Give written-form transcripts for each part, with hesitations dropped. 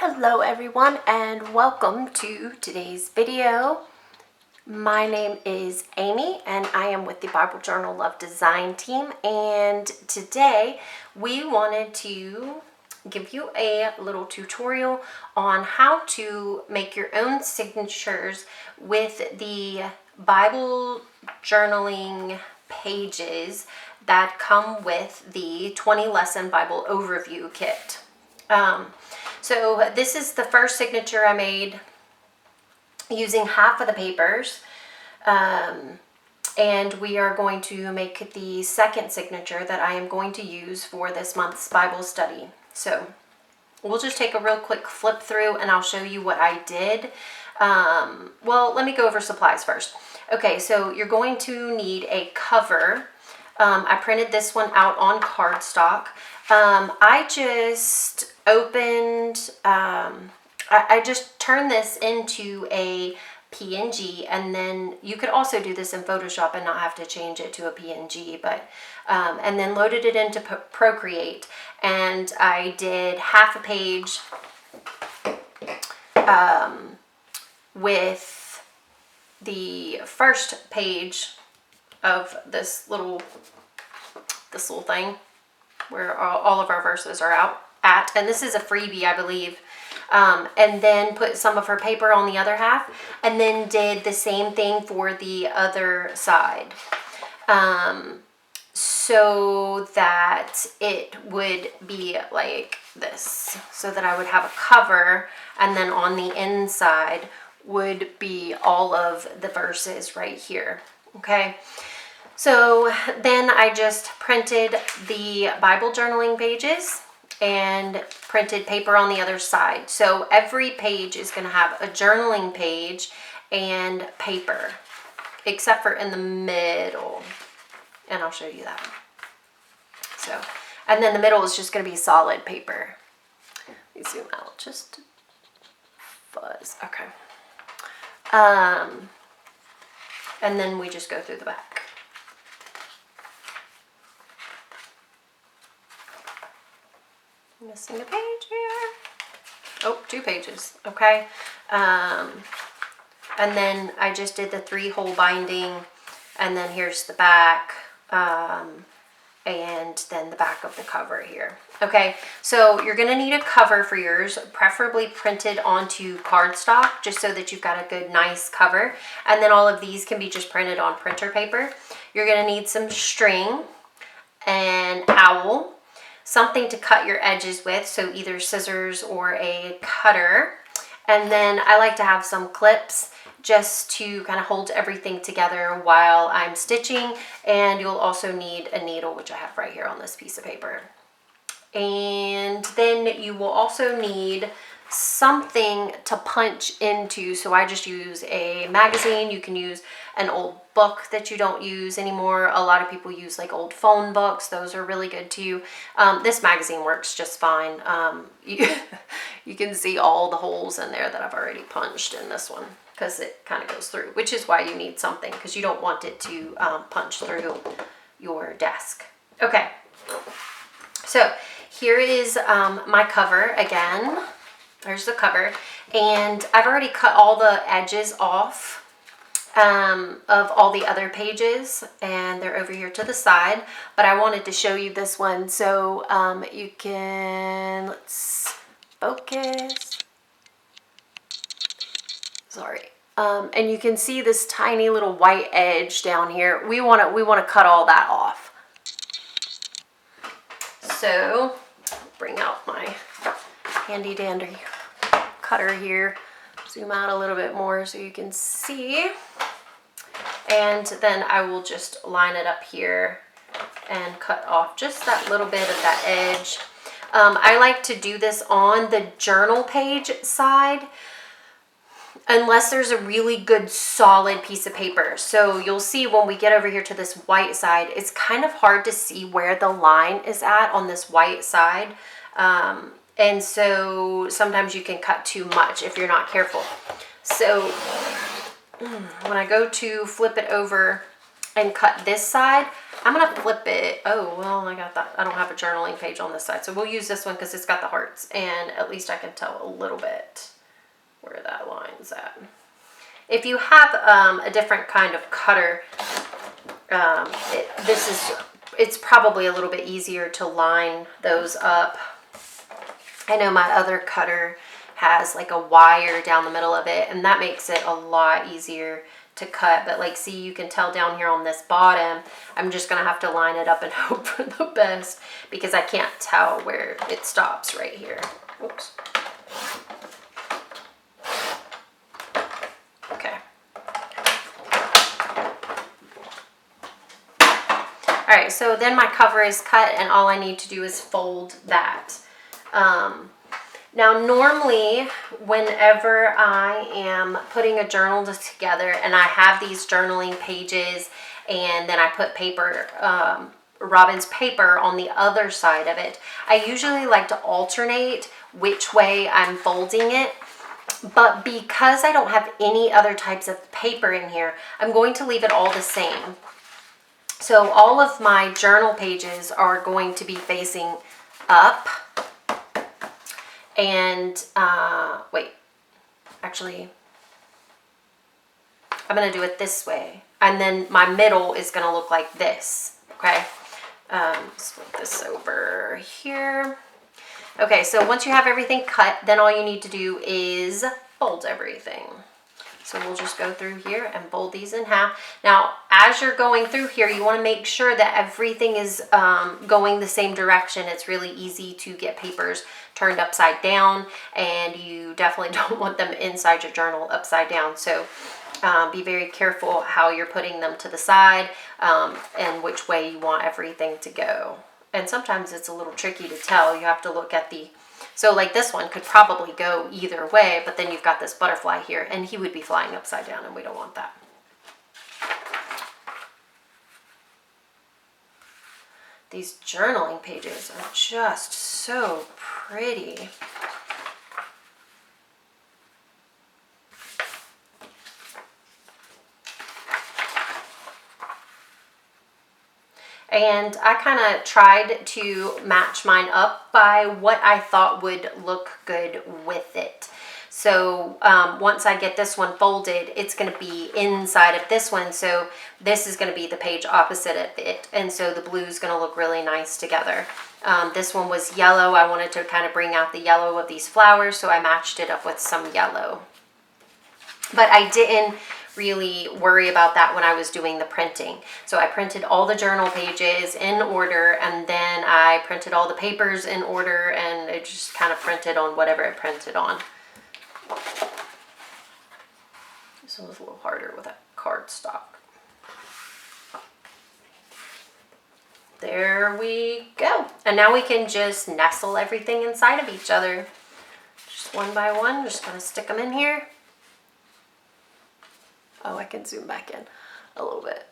Hello everyone and welcome to today's video. My name is Amy and I am with the Bible Journal Love Design team, and today we wanted to give you a little tutorial on how to make your own signatures with the Bible journaling pages that come with the 20 lesson Bible overview kit. So this is the first signature I made using half of the papers, and we are going to make the second signature that I am going to use for this month's Bible study. So we'll just take a real quick flip through and I'll show you what I did. Well, let me go over supplies first. Okay, so you're going to need a cover. I printed this one out on cardstock. I just opened, I just turned this into a PNG, and then you could also do this in Photoshop and not have to change it to a PNG, but, and then loaded it into Procreate, and I did half a page, with the first page of this little thing where all of our verses are at, and this is a freebie, I believe, and then put some of her paper on the other half, and then did the same thing for the other side, so that it would be like this, so that I would have a cover, and then on the inside would be all of the verses right here. Okay, so then I just printed the Bible journaling pages and printed paper on the other side. So every page is going to have a journaling page and paper, except for in the middle, and I'll show you that. So, and then the middle is just going to be solid paper. Let me zoom out just fuzz. Okay. And then we just go through the back. Missing a page here. Oh, 2 pages. Okay. And then I just did the 3-hole binding, and then here's the back, and then the back of the cover here. Okay, so you're going to need a cover for yours, preferably printed onto cardstock, just so that you've got a good, nice cover. And then all of these can be just printed on printer paper. You're going to need some string, an owl, something to cut your edges with, so either scissors or a cutter. And then I like to have some clips just to kind of hold everything together while I'm stitching. And you'll also need a needle, which I have right here on this piece of paper. And then you will also need something to punch into. So I just use a magazine. You can use an old book that you don't use anymore. A lot of people use like old phone books. Those are really good too. This magazine works just fine. You can see all the holes in there that I've already punched in this one, because it kind of goes through, which is why you need something, because you don't want it to punch through your desk. Okay, so here is my cover again. There's the cover, and I've already cut all the edges off of all the other pages, and they're over here to the side, but I wanted to show you this one so you can, let's focus, sorry, and you can see this tiny little white edge down here. We want to cut all that off. So bring out my handy dandy cutter here, zoom out a little bit more so you can see, and then I will just line it up here and cut off just that little bit of that edge. I like to do this on the journal page side unless there's a really good solid piece of paper. So you'll see when we get over here to this white side, it's kind of hard to see where the line is at on this white side. And so sometimes you can cut too much if you're not careful. So when I go to flip it over and cut this side. I'm gonna flip it. Oh, well, I got that. I don't have a journaling page on this side, so we'll use this one because it's got the hearts, and at least I can tell a little bit where that line's at. If you have a different kind of cutter, it's probably a little bit easier to line those up. I know my other cutter has like a wire down the middle of it, and that makes it a lot easier to cut. But like, see, you can tell down here on this bottom, I'm just gonna have to line it up and hope for the best because I can't tell where it stops right here. Oops. Okay. All right, so then my cover is cut, and all I need to do is fold that. Now, normally, whenever I am putting a journal together and I have these journaling pages and then I put paper, Robin's paper on the other side of it, I usually like to alternate which way I'm folding it. But because I don't have any other types of paper in here, I'm going to leave it all the same. So all of my journal pages are going to be facing up. And, wait, actually, I'm going to do it this way. And then my middle is going to look like this, okay? Let's flip this over here. Okay, so once you have everything cut, then all you need to do is fold everything. So we'll just go through here and fold these in half. Now, as you're going through here, you want to make sure that everything is going the same direction. It's really easy to get papers turned upside down, and you definitely don't want them inside your journal upside down. So be very careful how you're putting them to the side and which way you want everything to go. And sometimes it's a little tricky to tell. You have to look at the... So like this one could probably go either way, but then you've got this butterfly here, and he would be flying upside down, and we don't want that. These journaling pages are just so pretty. And I kind of tried to match mine up by what I thought would look good with it. So once I get this one folded, it's going to be inside of this one. So this is going to be the page opposite of it. And so the blue is going to look really nice together. This one was yellow. I wanted to kind of bring out the yellow of these flowers, so I matched it up with some yellow. But I didn't really worry about that when I was doing the printing. So I printed all the journal pages in order, and then I printed all the papers in order, and it just kind of printed on whatever it printed on. This one was a little harder with that cardstock. There we go. And now we can just nestle everything inside of each other. Just one by one, just gonna stick them in here. Oh, I can zoom back in a little bit.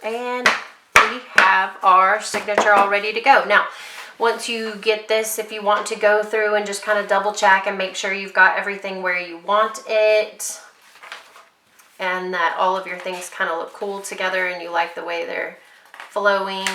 And we have our signature all ready to go. Now, once you get this, if you want to go through and just kind of double check and make sure you've got everything where you want it, and that all of your things kind of look cool together and you like the way they're flowing.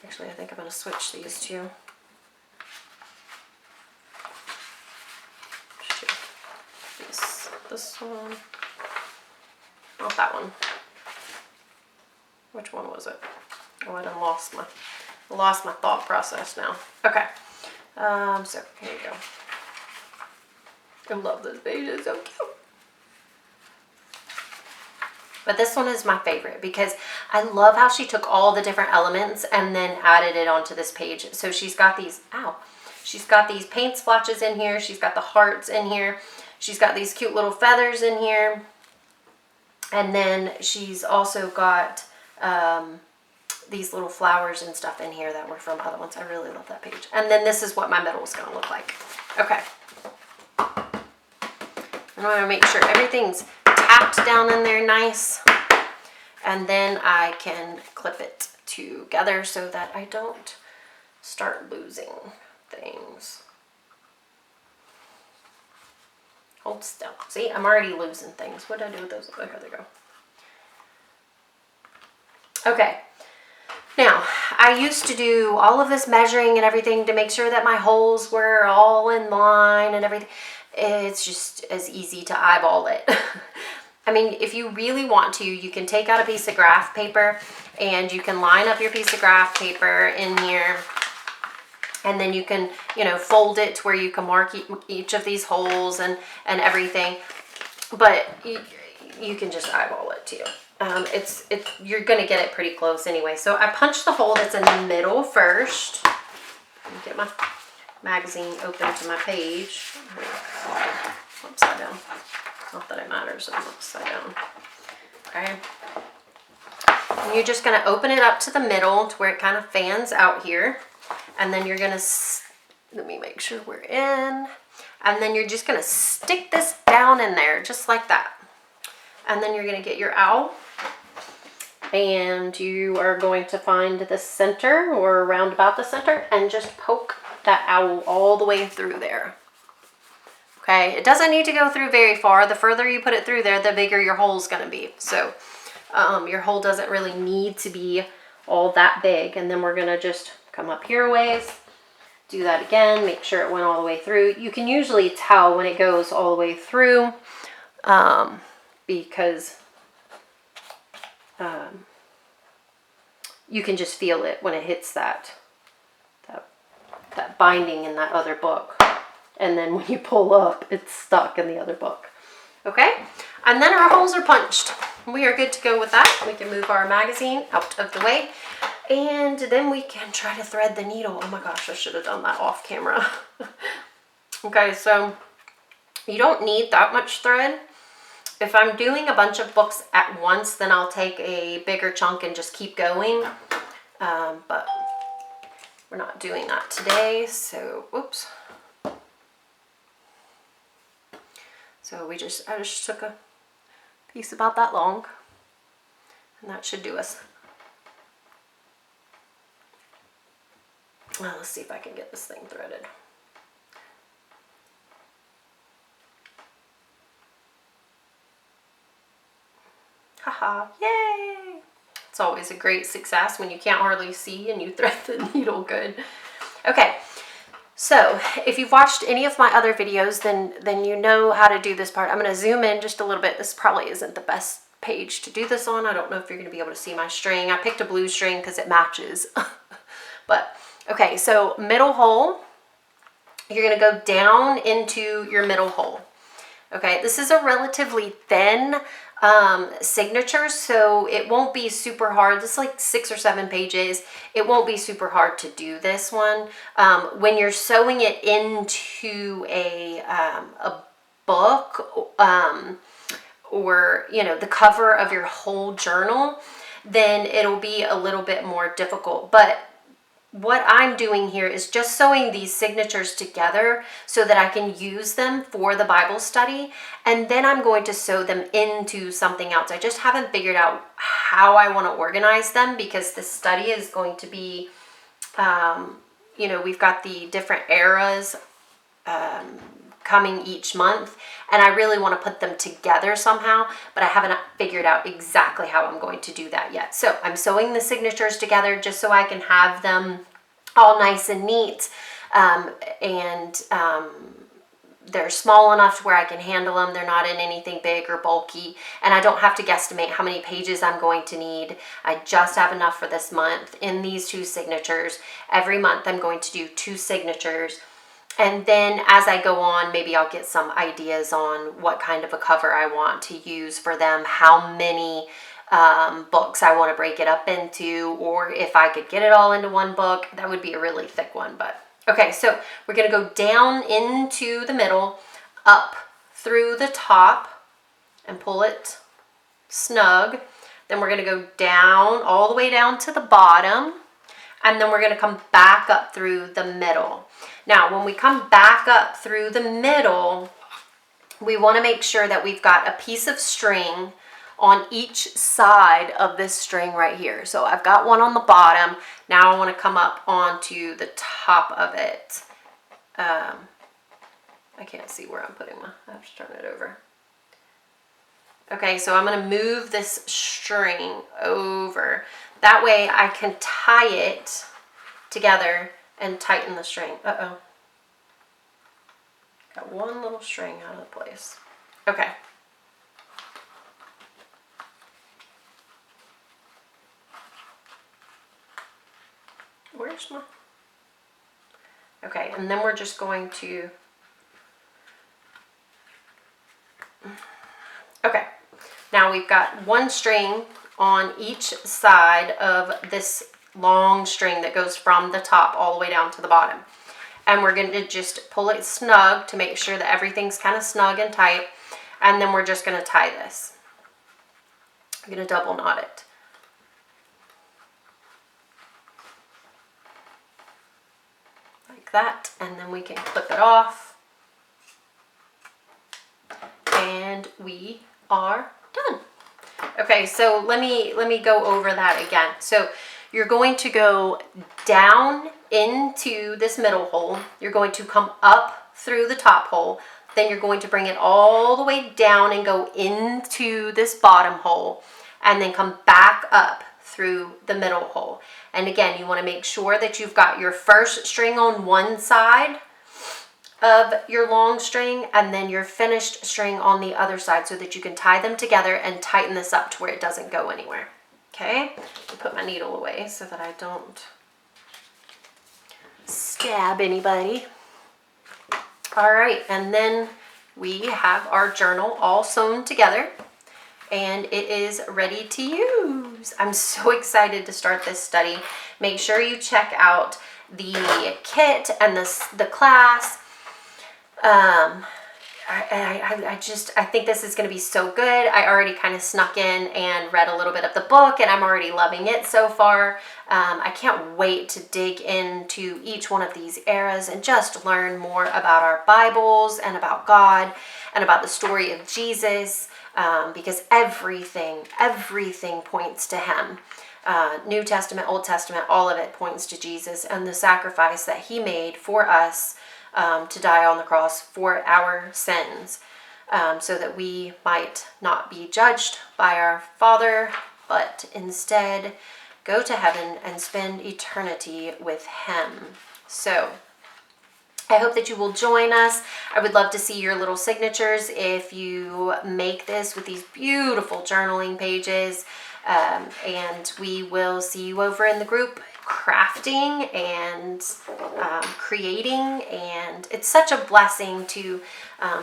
Actually, I think I'm going to switch these two. This one. Not that one. Which one was it? Oh, I done lost my thought process now. Okay. So here you go. I love this page, it's so cute. But this one is my favorite because I love how she took all the different elements and then added it onto this page. So she's got these, she's got these paint splotches in here. She's got the hearts in here. She's got these cute little feathers in here. And then she's also got these little flowers and stuff in here that were from other ones. I really love that page. And then this is what my middle is going to look like. Okay. I want to make sure everything's tapped down in there nice. And then I can clip it together so that I don't start losing things. Hold still. See, I'm already losing things. What did I do with those? Oh, here they go. Okay. Now, I used to do all of this measuring and everything to make sure that my holes were all in line and everything. It's just as easy to eyeball it. I mean, if you really want to, you can take out a piece of graph paper and you can line up your piece of graph paper in here. And then you can, you know, fold it to where you can mark each of these holes and everything. But you can just eyeball it too. You're gonna get it pretty close anyway. So I punched the hole that's in the middle first. Let me get my magazine open to my page. Upside down. Not that it matters, I'm upside down. Okay. And you're just gonna open it up to the middle to where it kind of fans out here. And then you're gonna, let me make sure we're in. And then you're just gonna stick this down in there, just like that. And then you're gonna get your owl. And you are going to find the center or around about the center and just poke that owl all the way through there. Okay, it doesn't need to go through very far. The further you put it through there, the bigger your hole is going to be. So your hole doesn't really need to be all that big. And then we're going to just come up here a ways, do that again, make sure it went all the way through. You can usually tell when it goes all the way through because you can just feel it when it hits that binding in that other book. And then when you pull up, it's stuck in the other book. Okay? And then our holes are punched. We are good to go with that. We can move our magazine out of the way. And then we can try to thread the needle. Oh my gosh, I should have done that off camera. Okay, so you don't need that much thread. If I'm doing a bunch of books at once, then I'll take a bigger chunk and just keep going. But we're not doing that today, so, whoops. So I just took a piece about that long, and that should do us. Well, let's see if I can get this thing threaded. Haha, yay! It's always a great success when you can't hardly see and you thread the needle good. Okay, so if you've watched any of my other videos, then you know how to do this part. I'm going to zoom in just a little bit. This probably isn't the best page to do this on. I don't know if you're going to be able to see my string. I picked a blue string because it matches. But, okay, so middle hole, you're going to go down into your middle hole. Okay, this is a relatively thin signature, so it won't be super hard. This is like 6 or 7 pages. It won't be super hard to do this one. When you're sewing it into a book or, you know, the cover of your whole journal, then it'll be a little bit more difficult. But what I'm doing here is just sewing these signatures together so that I can use them for the Bible study, and then I'm going to sew them into something else. I just haven't figured out how I want to organize them because the study is going to be, you know, we've got the different eras coming each month, and I really want to put them together somehow, but I haven't figured out exactly how I'm going to do that yet. So I'm sewing the signatures together just so I can have them all nice and neat, and they're small enough to where I can handle them. They're not in anything big or bulky, and I don't have to guesstimate how many pages I'm going to need. I just have enough for this month in these 2 signatures. Every month I'm going to do 2 signatures. And then as I go on, maybe I'll get some ideas on what kind of a cover I want to use for them, how many books I want to break it up into, or if I could get it all into one book. That would be a really thick one. But okay, so we're going to go down into the middle, up through the top, and pull it snug. Then we're going to go down, all the way down to the bottom, and then we're going to come back up through the middle. Now, when we come back up through the middle, we want to make sure that we've got a piece of string on each side of this string right here. So I've got one on the bottom. Now I want to come up onto the top of it. I can't see where I'm putting I have to turn it over. Okay, so I'm going to move this string over. That way I can tie it together and tighten the string. Uh-oh. Got one little string out of place. Okay. Where's my... Okay, and then we're just going to... Okay, now we've got one string on each side of this long string that goes from the top all the way down to the bottom. And we're going to just pull it snug to make sure that everything's kind of snug and tight. And then we're just going to tie this. I'm going to double knot it. Like that. And then we can clip it off. And we are done. Okay, so let me go over that again. So you're going to go down into this middle hole. You're going to come up through the top hole. Then you're going to bring it all the way down and go into this bottom hole. And then come back up through the middle hole. And again, you want to make sure that you've got your first string on one side of your long string and then your finished string on the other side so that you can tie them together and tighten this up to where it doesn't go anywhere. Okay, I'll put my needle away so that I don't stab anybody. All right, and then we have our journal all sewn together and it is ready to use. I'm so excited to start this study. Make sure you check out the kit and the class. I think this is going to be so good. I already kind of snuck in and read a little bit of the book and I'm already loving it so far. I can't wait to dig into each one of these eras and just learn more about our Bibles and about God and about the story of Jesus, because everything points to him. New Testament, Old Testament, all of it points to Jesus and the sacrifice that he made for us to die on the cross for our sins, so that we might not be judged by our Father, but instead go to heaven and spend eternity with him. So I hope that you will join us. I would love to see your little signatures if you make this with these beautiful journaling pages. And we will see you over in the group crafting and creating, and it's such a blessing to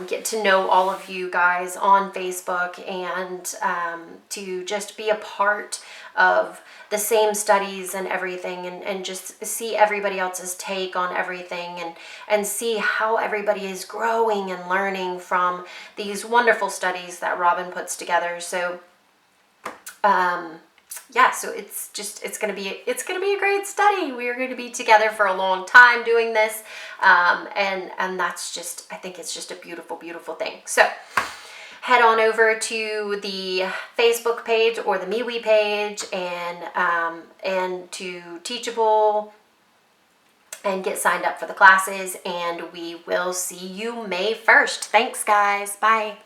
get to know all of you guys on Facebook and to just be a part of the same studies and everything, and just see everybody else's take on everything, and see how everybody is growing and learning from these wonderful studies that Robin puts together. So yeah, so it's gonna be a great study. We are going to be together for a long time doing this, and that's just, I think it's just a beautiful, beautiful thing. So head on over to the Facebook page or the MeWe page and to Teachable and get signed up for the classes, and we will see you May 1st. Thanks, guys. Bye.